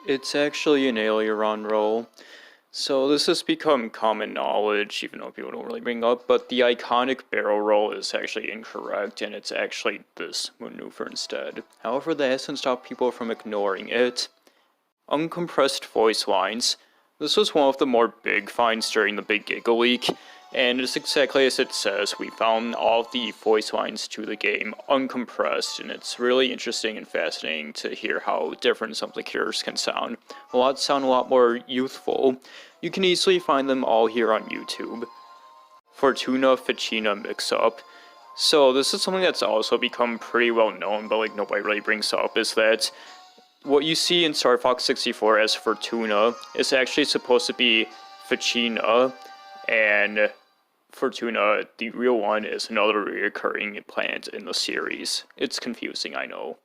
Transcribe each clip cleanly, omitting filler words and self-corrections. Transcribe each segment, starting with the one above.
It's actually an Aileron roll. So this has become common knowledge, even though people don't really bring up, but the iconic barrel roll is actually incorrect, and it's actually this maneuver instead. However, that hasn't stopped people from ignoring it. Uncompressed voice lines. This was one of the more big finds during the big Giga leak, and it's exactly as it says. We found all of the voice lines to the game uncompressed, and it's really interesting and fascinating to hear how different some of the characters can sound. Sound a lot more youthful. You can easily find them all here on YouTube. Fortuna Fitchina mix-up. So this is something that's also become pretty well known, but like nobody really brings up, is that what you see in Star Fox 64 as Fortuna is actually supposed to be Fitchina, and Fortuna, the real one, is another recurring planet in the series. It's confusing, I know.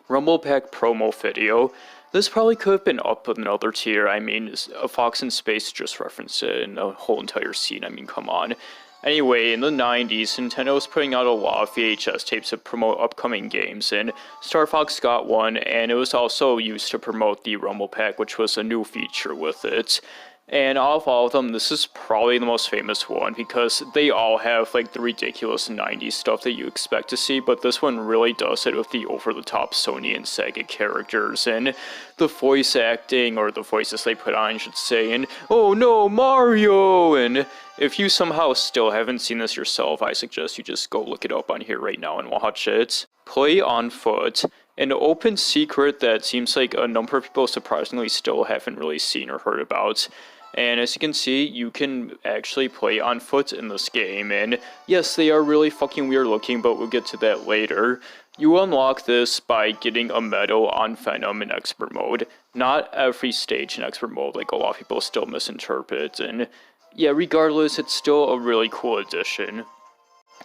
Rumble Pack promo video. This probably could have been up another tier. I mean, a Fox in Space just referenced it in the whole entire scene. I mean, come on. Anyway, in the 90s, Nintendo was putting out a lot of VHS tapes to promote upcoming games, and Star Fox got one, and it was also used to promote the Rumble Pack, which was a new feature with it. And of all of them, this is probably the most famous one, because they all have like the ridiculous 90s stuff that you expect to see, but this one really does it with the over-the-top Sony and Sega characters, and the voice acting, or the voices they put on, I should say, and oh no, Mario! And if you somehow still haven't seen this yourself, I suggest you just go look it up on here right now and watch it. Play on foot. An open secret that seems like a number of people surprisingly still haven't really seen or heard about. And as you can see, you can actually play on foot in this game, and yes, they are really fucking weird looking, but we'll get to that later. You unlock this by getting a medal on Venom in Expert Mode. Not every stage in Expert Mode, like a lot of people still misinterpret, and yeah, regardless, it's still a really cool addition.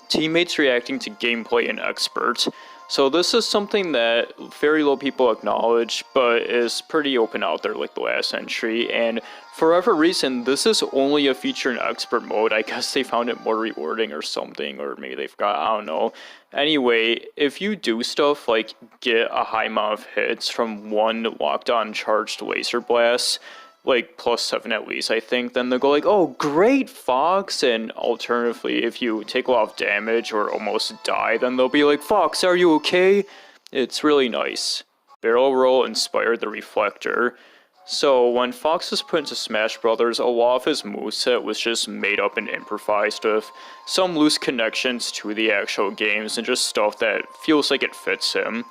Teammates reacting to gameplay in Expert. So this is something that very low people acknowledge, but is pretty open out there like the last entry, and for whatever reason, this is only a feature in Expert Mode. I guess they found it more rewarding or something, or maybe they forgot, I don't know. Anyway, if you do stuff like get a high amount of hits from one locked-on charged laser blast, like +7 at least, I think, then they'll go like, oh, great, Fox, and alternatively, if you take a lot of damage or almost die, then they'll be like, Fox, are you okay? It's really nice. Barrel roll inspired the Reflector. So, when Fox was put into Smash Brothers, a lot of his moveset was just made up and improvised with some loose connections to the actual games and just stuff that feels like it fits him.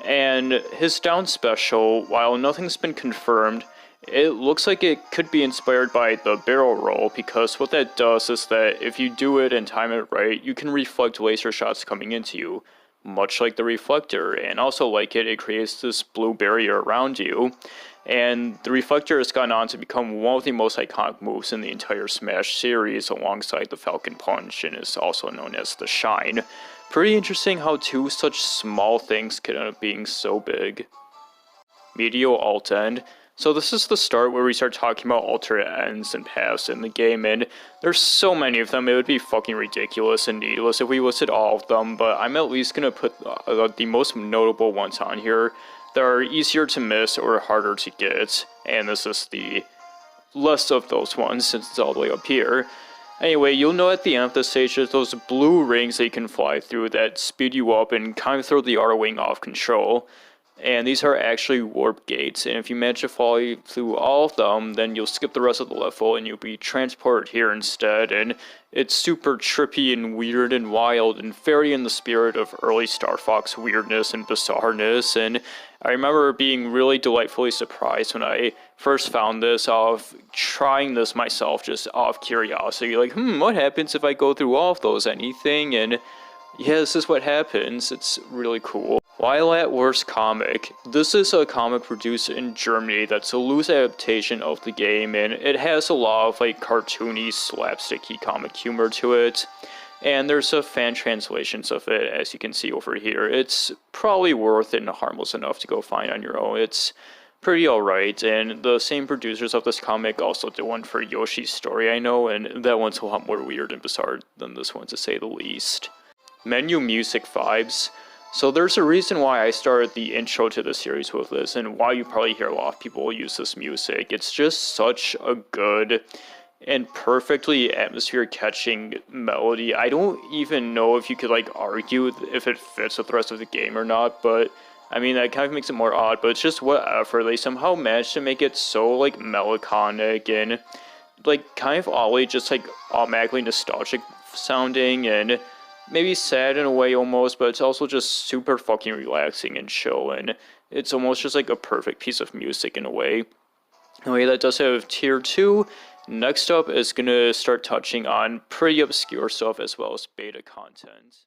And his down special, while nothing's been confirmed, it looks like it could be inspired by the barrel roll, because what that does is that if you do it and time it right, you can reflect laser shots coming into you, much like the Reflector, and also like it creates this blue barrier around you. And the Reflector has gone on to become one of the most iconic moves in the entire Smash series, alongside the Falcon Punch, and is also known as the Shine. Pretty interesting how two such small things could end up being so big. Medial Alt End. So this is the start where we start talking about alternate ends and paths in the game, and there's so many of them, it would be fucking ridiculous and needless if we listed all of them, but I'm at least going to put the most notable ones on here that are easier to miss or harder to get, and this is the less of those ones since it's all the way up here. Anyway, you'll know at the end of the stage there's those blue rings that you can fly through that speed you up and kind of throw the R wing off control. And these are actually warp gates, and if you manage to fly through all of them, then you'll skip the rest of the level and you'll be transported here instead, and it's super trippy and weird and wild and very in the spirit of early Star Fox weirdness and bizarreness, and I remember being really delightfully surprised when I first found this, of trying this myself just out of curiosity, like, what happens if I go through all of those, anything, and yeah, this is what happens. It's really cool. Lylat Wars comic. This is a comic produced in Germany that's a loose adaptation of the game, and it has a lot of like cartoony, slapsticky comic humor to it. And there's a fan translations of it, as you can see over here. It's probably worth it and harmless enough to go find on your own. It's pretty alright, and the same producers of this comic also did one for Yoshi's Story, I know, and that one's a lot more weird and bizarre than this one, to say the least. Menu music vibes. So there's a reason why I started the intro to the series with this, and why you probably hear a lot of people use this music. It's just such a good and perfectly atmosphere catching melody. I don't even know if you could like argue if it fits with the rest of the game or not, but I mean that kind of makes it more odd, but it's just what effort they somehow managed to make it so like melancholic and like kind of oddly just like automatically nostalgic sounding and maybe sad in a way almost, but it's also just super fucking relaxing and chill, and it's almost just like a perfect piece of music in a way. Anyway, that does have tier 2. Next up is gonna start touching on pretty obscure stuff as well as beta content.